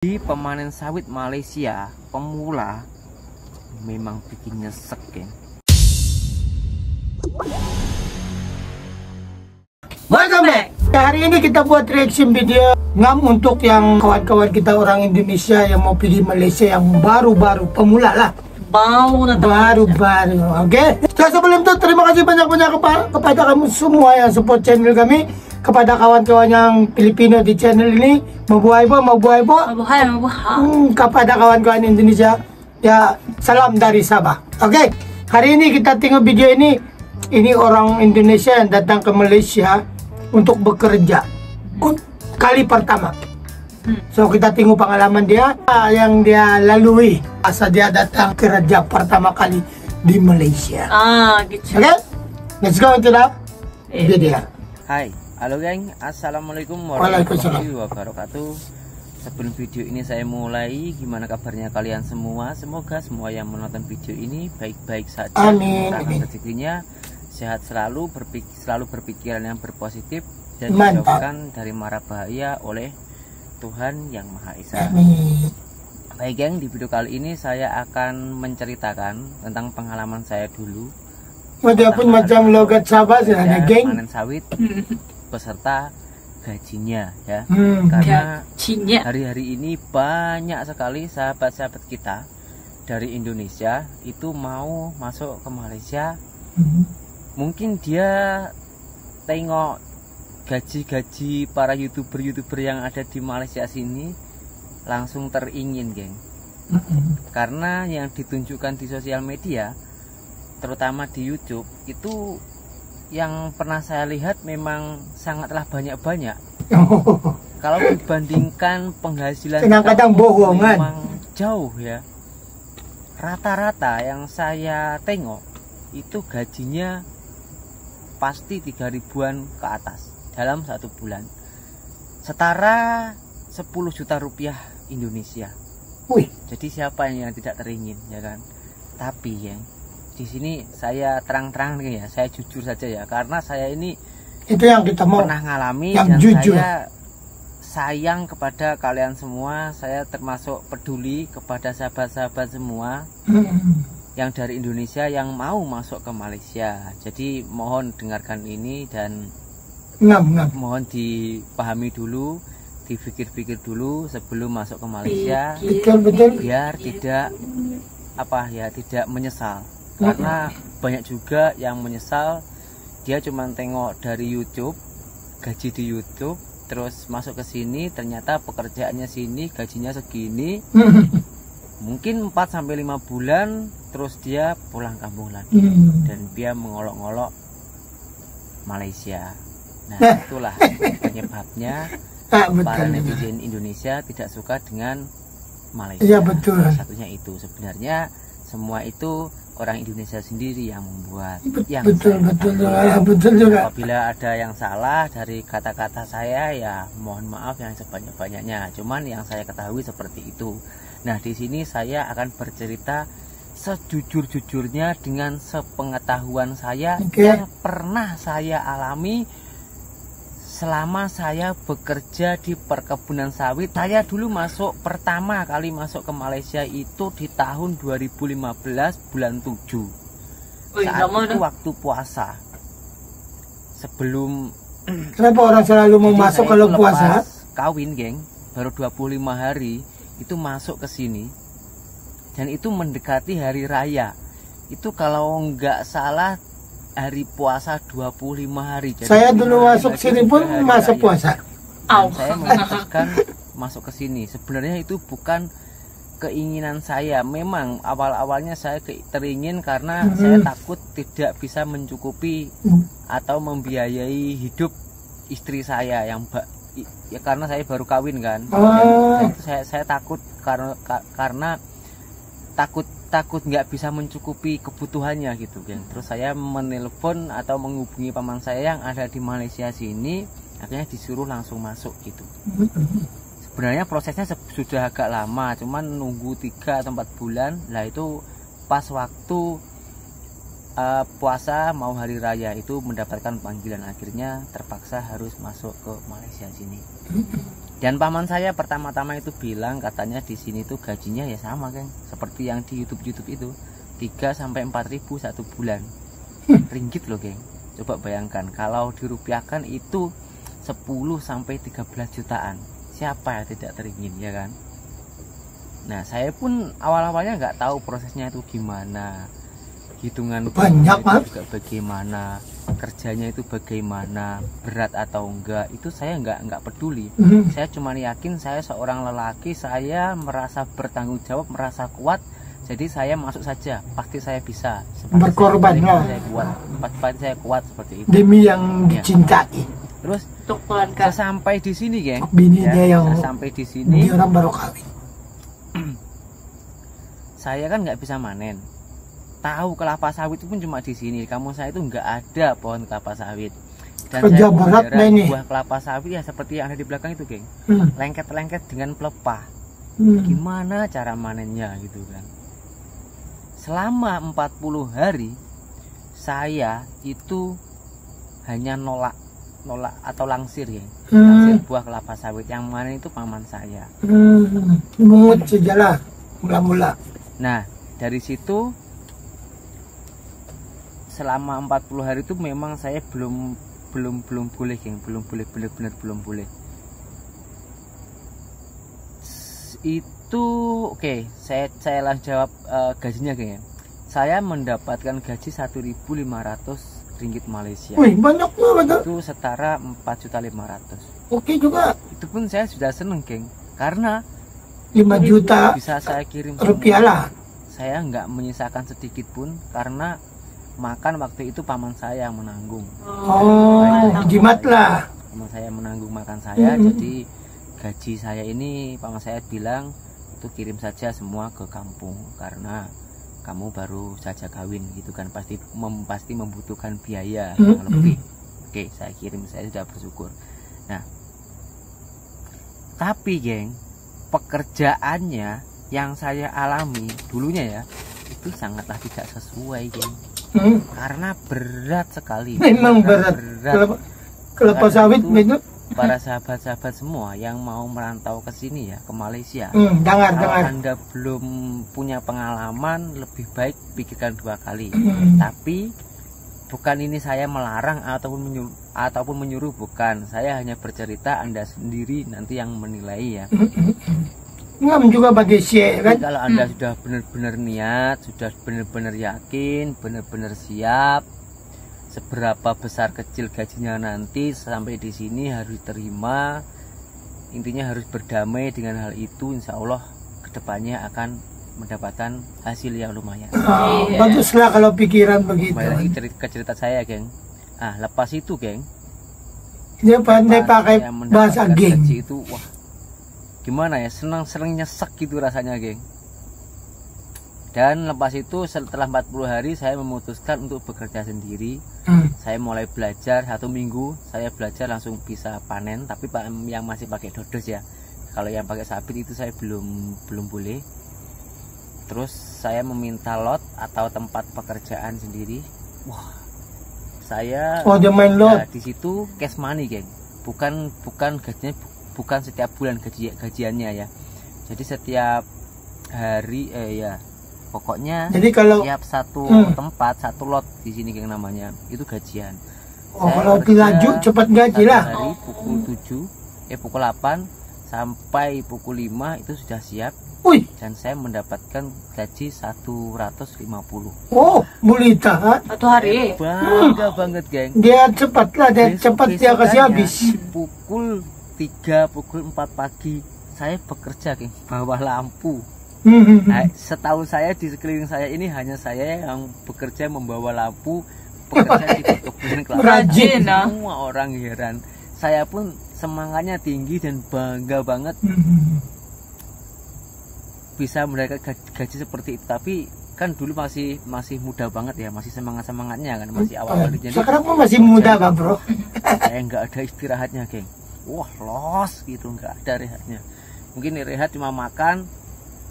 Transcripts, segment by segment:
Di pemanen sawit Malaysia pemula memang bikin nyesek, geng. Welcome back. Hari ini kita buat reaction video ngam untuk yang kawan-kawan kita orang Indonesia yang mau pergi Malaysia yang baru-baru pemula lah. Baru-baru, oke? So, sebelum itu terima kasih banyak-banyak kepada kamu semua yang support channel kami, kepada kawan-kawan yang Filipino di channel ini, mabuhay po, kepada kawan-kawan Indonesia, ya salam dari Sabah. Oke, hari ini kita tengok video ini orang Indonesia yang datang ke Malaysia untuk bekerja kali pertama. So kita tengok pengalaman dia yang dia lalui masa dia datang kerja pertama kali di Malaysia. Gitu. Oke, let's go into the video. Hai, halo geng, assalamualaikum Waalaikumsalam. warahmatullahi wabarakatuh. Sebelum video ini saya mulai, gimana kabarnya kalian semua? Semoga semua yang menonton video ini baik-baik saja, Amin. rezekinya sehat selalu, selalu berpikiran yang berpositif dan Mantap. dijauhkan dari mara bahaya oleh Tuhan Yang Maha Esa. Amin. Baik geng, di video kali ini saya akan menceritakan tentang pengalaman saya dulu. Dia pun macam logat Sabah sih ada geng. Panen sawit beserta gajinya ya. Karena Karena hari-hari ini banyak sekali sahabat-sahabat kita dari Indonesia itu mau masuk ke Malaysia. Mungkin dia tengok gaji-gaji para youtuber yang ada di Malaysia sini langsung teringin, geng. Karena yang ditunjukkan di sosial media, terutama di YouTube, itu yang pernah saya lihat memang sangatlah banyak-banyak. Kalau dibandingkan penghasilan Kadang-kadang bohongan. memang jauh ya. Rata-rata yang saya tengok itu gajinya pasti 3 ribuan ke atas dalam 1 bulan, setara 10 juta rupiah Indonesia. Wih, Jadi siapa yang tidak teringin, ya kan? Tapi ya di sini saya terang-terang nih ya, saya jujur saja ya, karena saya ini itu yang kita mau. pernah ngalami yang dan jujur. saya sayang kepada kalian semua. Saya termasuk peduli kepada sahabat-sahabat semua yang dari Indonesia yang mau masuk ke Malaysia. Jadi mohon dengarkan ini dan Ngam. mohon dipahami dulu, dipikir-pikir dulu sebelum masuk ke Malaysia, Betul. biar tidak tidak menyesal. Karena banyak juga yang menyesal, dia cuma tengok dari YouTube, gaji di YouTube, terus masuk ke sini ternyata pekerjaannya sini gajinya segini, mungkin 4 sampai 5 bulan terus dia pulang kampung lagi dan dia mengolok-olok Malaysia. Nah, itulah penyebabnya para netizen Indonesia tidak suka dengan Malaysia. Iya, betul. Salah satunya itu. Sebenarnya semua itu orang Indonesia sendiri yang membuat. Betul juga. Apabila ada yang salah dari kata-kata saya, ya mohon maaf yang sebanyak-banyaknya. Cuman yang saya ketahui seperti itu. Nah, di sini saya akan bercerita sejujur-jujurnya dengan sepengetahuan saya yang pernah saya alami selama saya bekerja di perkebunan sawit. Saya dulu pertama kali masuk ke Malaysia itu di tahun 2015 bulan 7. Saat itu waktu puasa. Sebelum Kenapa orang selalu mau masuk kalau puasa? Kawin, geng, baru 25 hari itu masuk ke sini. Dan itu mendekati hari raya. Itu kalau nggak salah hari puasa 25 hari. Jadi saya dulu masuk sini pun masa puasa. Saya memutuskan masuk ke sini. Sebenarnya itu bukan keinginan saya. Memang awal-awalnya saya teringin karena saya takut tidak bisa mencukupi atau membiayai hidup istri saya yang ya karena saya baru kawin kan. Dan saya takut karena takut nggak bisa mencukupi kebutuhannya gitu, geng. Terus saya menelpon atau menghubungi paman saya yang ada di Malaysia sini, akhirnya disuruh langsung masuk gitu. Sebenarnya prosesnya sudah agak lama, cuman nunggu 3 atau 4 bulan. Lah itu pas waktu puasa mau hari raya itu mendapatkan panggilan, akhirnya terpaksa harus masuk ke Malaysia sini. Dan paman saya pertama-tama itu bilang katanya di sini tuh gajinya ya sama geng, seperti yang di YouTube itu 3 sampai 4 ribu satu bulan. Ringgit loh geng. Coba bayangkan kalau dirupiahkan itu 10 sampai 13 jutaan. Siapa yang tidak teringin ya kan? Nah saya pun awal-awalnya nggak tahu prosesnya itu gimana, hitungan Banyak, itu juga bagaimana, kerjanya itu bagaimana, berat atau enggak, itu saya nggak peduli. Saya cuma yakin saya seorang lelaki, saya merasa bertanggung jawab, merasa kuat, jadi saya masuk saja, pasti saya bisa. Berkorban lah. Saya kuat, pasti saya kuat seperti itu. Demi yang dicintai. Terus Untuk keluarga. sampai di sini geng, Bininya yang sampai di sini dia orang baru kawin. saya kan nggak bisa manen. Tahu kelapa sawit itu pun cuma di sini. Kamu saya itu nggak ada pohon kelapa sawit. Dan Kerja saya berat memelihara ini. buah kelapa sawit ya seperti yang ada di belakang itu, geng. Lengket-lengket dengan pelepah. Gimana cara manennya gitu kan? Selama 40 hari saya itu hanya nolak atau langsir ya. Langsir buah kelapa sawit, yang mana itu paman saya. Mungut sajalah mula-mula. Nah, dari situ selama 40 hari itu memang saya belum boleh geng, belum boleh, benar-benar belum boleh. Itu oke, saya langsung jawab gajinya geng ya. Saya mendapatkan gaji 1.500 ringgit Malaysia. Wih, banyak banget. Itu setara 4.500.000. Oke juga. Itu pun saya sudah seneng geng, karena 5 juta bisa saya kirim rupiah semua. lah. Saya nggak menyisakan sedikit pun, karena makan waktu itu paman saya yang menanggung. Oh, jimat lah. Paman saya menanggung makan saya, jadi gaji saya ini paman saya bilang itu kirim saja semua ke kampung, karena kamu baru saja kawin gitu kan, pasti membutuhkan biaya yang lebih. Oke, saya kirim, saya sudah bersyukur. Nah, tapi geng, pekerjaannya yang saya alami dulunya ya, itu sangatlah tidak sesuai geng. Karena berat sekali. Memang berat. Kelapa sawit itu. Para sahabat-sahabat semua yang mau merantau ke sini ya, ke Malaysia. Dengar. Kalau Anda belum punya pengalaman, lebih baik pikirkan 2 kali. Tapi bukan ini saya melarang ataupun menyuruh, bukan. Saya hanya bercerita, Anda sendiri nanti yang menilai ya. Ngam juga bagi syekh kan. Jadi kalau Anda sudah benar-benar niat, sudah benar-benar yakin, benar-benar siap, seberapa besar kecil gajinya nanti sampai di sini harus diterima. Intinya harus berdamai dengan hal itu, insya Allah kedepannya akan mendapatkan hasil yang lumayan. Baguslah kalau pikiran begitu. Kembali lagi ke cerita saya geng. Lepas itu geng, Dia pandai pakai saya bahasa mendapatkan geng. gaji itu, wah gimana ya, senang nyesek gitu rasanya geng. Dan lepas itu setelah 40 hari saya memutuskan untuk bekerja sendiri. Saya mulai belajar 1 minggu, saya belajar langsung bisa panen, tapi yang masih pakai dodos ya. Kalau yang pakai sabit itu saya belum boleh. Terus saya meminta lot atau tempat pekerjaan sendiri. Wah, saya dia main lot. di situ cash money geng, bukan gajinya, bukan setiap bulan gajiannya ya. Jadi setiap hari pokoknya Jadi kalau tiap satu tempat, satu lot di sini geng namanya, itu gajian. kalau dilaju cepat gaji lah. Hari pukul 7 pukul 8 sampai pukul 5 itu sudah siap. Wih, Dan saya mendapatkan gaji 150. oh mulita. 1 hari. Bangga banget geng. Dia cepat lah, dia cepat dia kasih Besok-besokannya, habis. Pukul 3, pukul 4 pagi saya bekerja geng, bawah lampu. Nah, setahu saya di sekeliling saya ini hanya saya yang bekerja membawa lampu, bekerja di kebun kelapa. Rajin. Semua orang heran. Saya pun semangatnya tinggi dan bangga banget bisa mendapatkan gaji seperti itu. Tapi kan dulu masih muda banget ya, masih semangatnya kan, masih awal-awal. Jadi Sekarang pun masih muda kan bro. saya nggak ada istirahatnya geng. Wah los gitu, nggak ada rehatnya. Mungkin rehat cuma makan,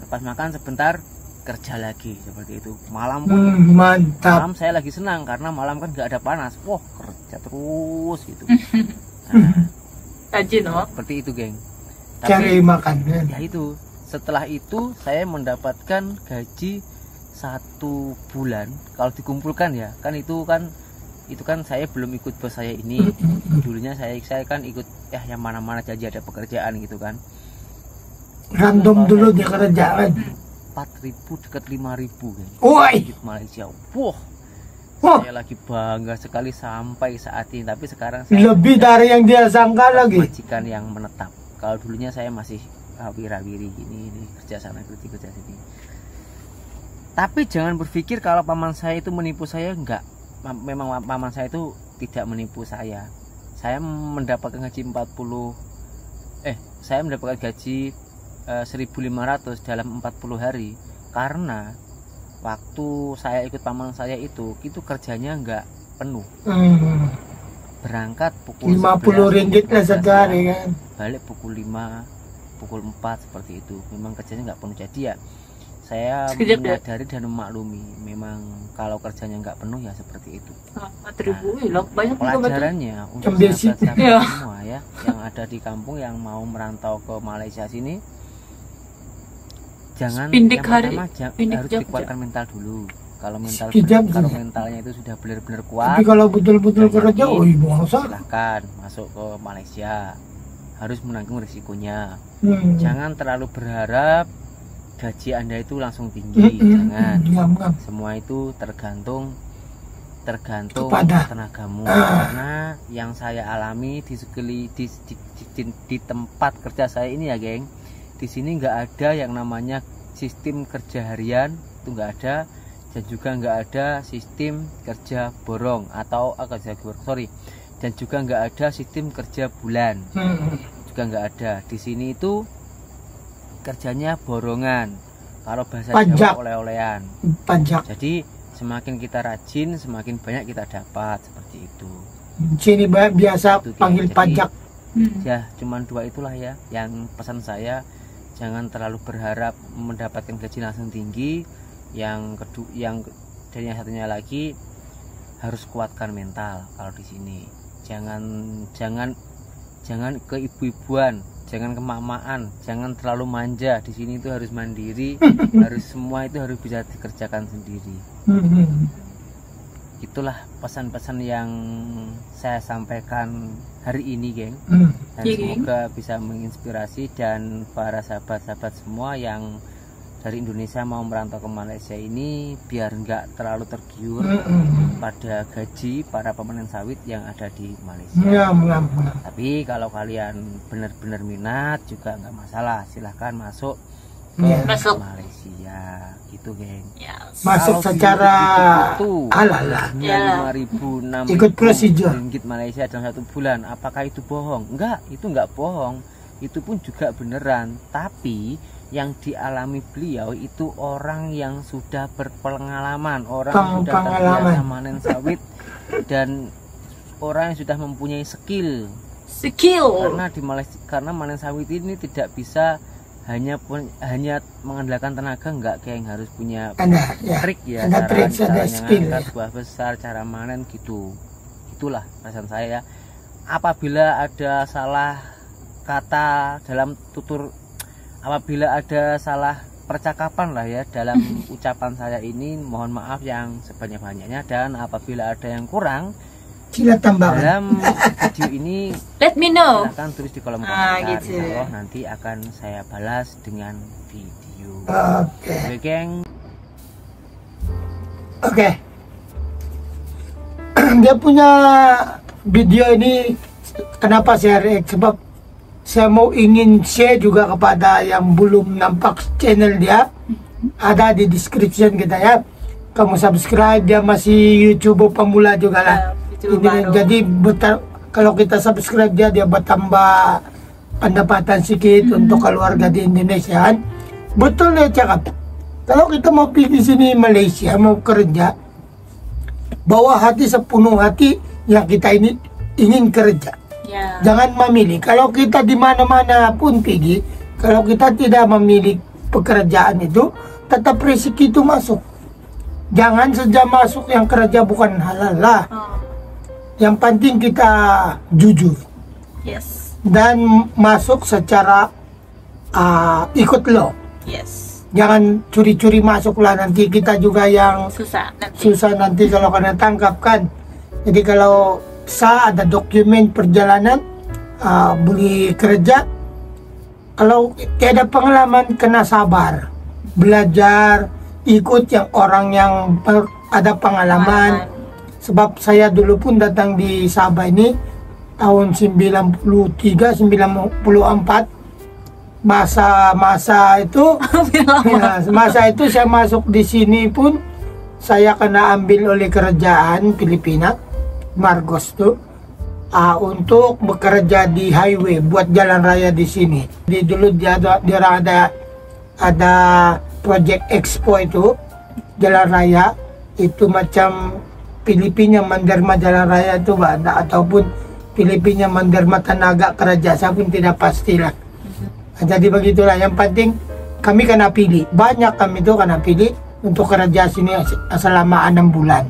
lepas makan sebentar kerja lagi seperti itu. Malam pun Mantap. malam saya lagi senang karena malam kan nggak ada panas. Wah kerja terus gitu. Nah, Rajin, oh. seperti itu geng. cari makan. Ya itu, setelah itu saya mendapatkan gaji 1 bulan kalau dikumpulkan ya, kan itu kan saya belum ikut bos saya ini. Dulunya saya kan ikut ya yang mana-mana aja ada pekerjaan gitu kan. Random dulu dia kerjaan. 4.000 dekat 5.000 kan. Woi. Di Malaysia. Wah. Wah. Saya lagi bangga sekali sampai saat ini, tapi sekarang saya Lebih dari yang dia sangka lagi. majikan yang menetap. Kalau dulunya saya masih wira-wiri gini, ini kerja sana kerja sini. Tapi jangan berpikir kalau paman saya itu menipu saya, enggak. Memang paman saya itu tidak menipu saya. Saya mendapatkan gaji saya mendapatkan gaji 1.500 dalam 40 hari karena waktu saya ikut paman saya itu kerjanya enggak penuh. Berangkat pukul 50 ringgit lah sehari kan. Balik pukul 5, pukul 4 seperti itu. Memang kerjanya enggak penuh, jadi ya saya menyadari dan memaklumi memang kalau kerjanya nggak penuh ya seperti itu. 4.000 loh, banyak juga Pelajarannya untuk sahabat-sahabat semua ya yang ada di kampung yang mau merantau ke Malaysia sini, jangan yang pertama harus dikuatkan mental dulu. Kalau mentalnya itu sudah benar-benar kuat, tapi kalau betul-betul kerja, silahkan masuk ke Malaysia. Harus menanggung risikonya. Jangan terlalu berharap gaji Anda itu langsung tinggi, jangan. Semua itu tergantung tenagamu. Karena yang saya alami di tempat kerja saya ini ya, geng, di sini nggak ada yang namanya sistem kerja harian, itu nggak ada, dan juga nggak ada sistem kerja borong dan juga nggak ada sistem kerja bulan, juga nggak ada. Di sini itu kerjanya borongan, kalau bahasa Jawa oleh-olehan. Jadi semakin kita rajin, semakin banyak kita dapat, seperti itu. Sini biasa itu, panggil pajak. Ya cuman 2 itulah ya yang pesan saya. Jangan terlalu berharap mendapatkan gaji langsung tinggi. Yang dan yang satunya lagi, harus kuatkan mental. Kalau di sini jangan keibu-ibuan, jangan kemamaan, jangan terlalu manja. Di sini itu harus mandiri, harus semua itu harus bisa dikerjakan sendiri. Itulah pesan-pesan yang saya sampaikan hari ini, geng. Dan semoga bisa menginspirasi, dan para sahabat-sahabat semua yang dari Indonesia mau merantau ke Malaysia ini biar nggak terlalu tergiur pada gaji para pemanen sawit yang ada di Malaysia. Tapi kalau kalian benar-benar minat juga nggak masalah, silahkan masuk ke Malaysia gitu, geng. Masuk secara ala-ala. 5.000, 6.000 ikut prosedur ringgit Malaysia dalam 1 bulan. Apakah itu bohong? Enggak, itu enggak bohong. Itu pun juga beneran. Tapi yang dialami beliau itu orang yang sudah berpengalaman, orang yang sudah terbiasa panen sawit, dan orang yang sudah mempunyai skill. Karena di Malaysia, karena panen sawit ini tidak bisa hanya mengandalkan tenaga, enggak, kayak yang harus punya trik ya, cara mengangkat buah besar, cara manen gitu. Itulah perasaan saya. Apabila ada salah kata dalam tutur, apabila ada salah percakapan lah ya dalam ucapan saya ini, mohon maaf yang sebanyak-banyaknya. Dan apabila ada yang kurang, sila tambahkan dalam video ini, let me know. silakan tulis di kolom komentar. Gitu. Insya Allah nanti akan saya balas dengan video. Oke, geng. Oke. Dia punya video ini kenapa saya react, sebab saya mau ingin share juga kepada yang belum nampak channel dia. Ada di description kita ya. Kamu subscribe, dia masih YouTuber pemula juga lah. Ini, jadi kalau kita subscribe dia bertambah pendapatan sedikit untuk keluarga di Indonesia kan. Betul dia cakap. Kalau kita mau pergi sini Malaysia, mau kerja, bawa hati sepenuh hati yang kita ini ingin kerja. Jangan memilih. Kalau kita di mana-mana pun pergi, kalau kita tidak memilih pekerjaan itu, tetap rezeki itu masuk. Jangan saja masuk yang kerja bukan halal lah. Yang penting kita jujur. Dan masuk secara ikut lo. Yes. Jangan curi-curi masuk lah, nanti kita juga yang susah nanti kalau kena tangkap kan. Jadi kalau sah ada dokumen perjalanan, boleh kerja. Kalau tiada pengalaman kena sabar, belajar, ikut yang orang yang ada pengalaman. Sebab saya dulu pun datang di Sabah ini tahun 93, 94. Masa itu ya, masa itu saya masuk di sini pun saya kena ambil oleh kerajaan Filipina, Marcos tuh, untuk bekerja di highway, buat jalan raya di sini. Di dulu dia ada project Expo itu, jalan raya itu macam Filipina menderma jalan raya itu ada, ataupun Filipina menderma tenaga kerja, saya pun tidak pastilah. Jadi begitulah, yang penting kami kena pilih, banyak kami itu kena pilih untuk kerja sini selama 6 bulan.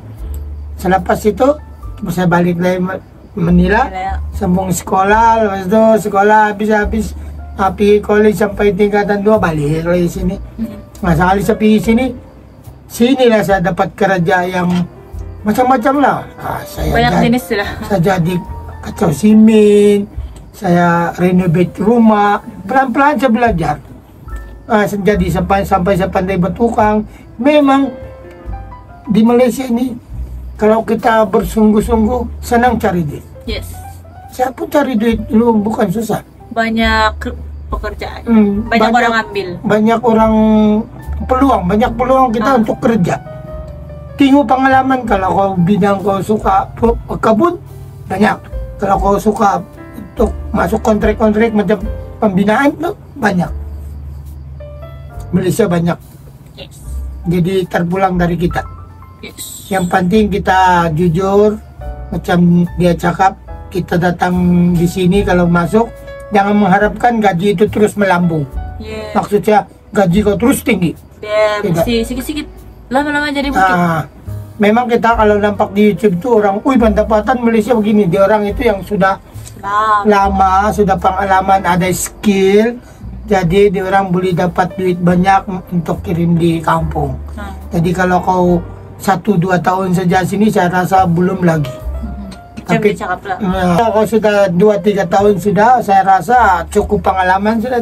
Selepas itu saya balik lagi Manila, sambung sekolah, lepas itu sekolah habis pergi college sampai tingkatan 2, balik lagi sini. Nah sekali saya pergi sinilah saya dapat kerja yang macam-macam lah. Saya banyak jenis sudah. Saya jadi kacau simen, saya renovate rumah, pelan-pelan saya belajar. Jadi sampai saya pandai bertukang. Memang di Malaysia ini kalau kita bersungguh-sungguh senang cari duit. Yes. Saya pun cari duit dulu bukan susah. Banyak pekerjaan. Banyak orang ambil. Banyak orang banyak peluang kita untuk kerja. Tengok pengalaman, kalau kau bidang kau suka kebun banyak. Kalau kau suka untuk masuk kontrak-kontrak macam pembinaan tuh banyak. Malaysia banyak. Yes. Jadi terpulang dari kita. Yes. Yang penting kita jujur, macam dia cakap, kita datang di sini kalau masuk jangan mengharapkan gaji itu terus melambung. Yes. Maksudnya gaji kau terus tinggi. Dan mesti sikit-sikit lama-lama jadi bukit. Memang kita kalau nampak di YouTube tuh orang, pendapatan Malaysia begini. Dia orang itu yang sudah lama, sudah pengalaman, ada skill. Jadi dia orang boleh dapat duit banyak untuk kirim di kampung. Jadi kalau kau 1-2 tahun saja sini, saya rasa belum lagi. Tapi kalau sudah 2-3 tahun sudah, saya rasa cukup pengalaman sudah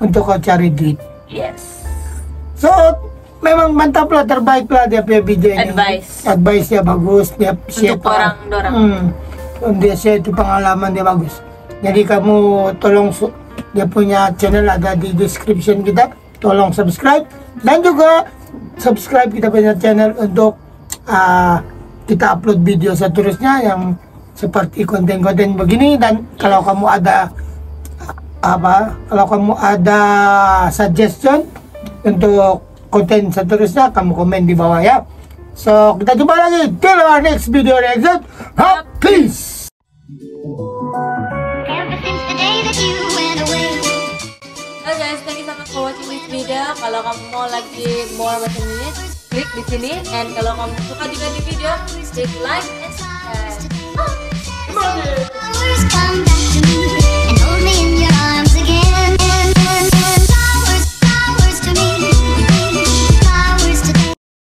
untuk kau cari duit. Yes. So memang mantap lah, terbaik lah dia punya bijak ini. Advice dia bagus, dia untuk orang-orang. Dia share itu pengalaman dia bagus. Jadi kamu tolong, dia punya channel ada di description kita, tolong subscribe, dan juga subscribe kita punya channel untuk kita upload video seterusnya yang seperti konten-konten begini. Dan kalau kamu ada kalau kamu ada suggestion untuk konten seterusnya, kamu komen di bawah ya. So kita jumpa lagi till our next video reaction. Peace. Hello guys, thank you so much for watching this video. Kalau kamu mau lagi more macam ini, klik di sini. And kalau kamu suka juga di video, klik like and subscribe.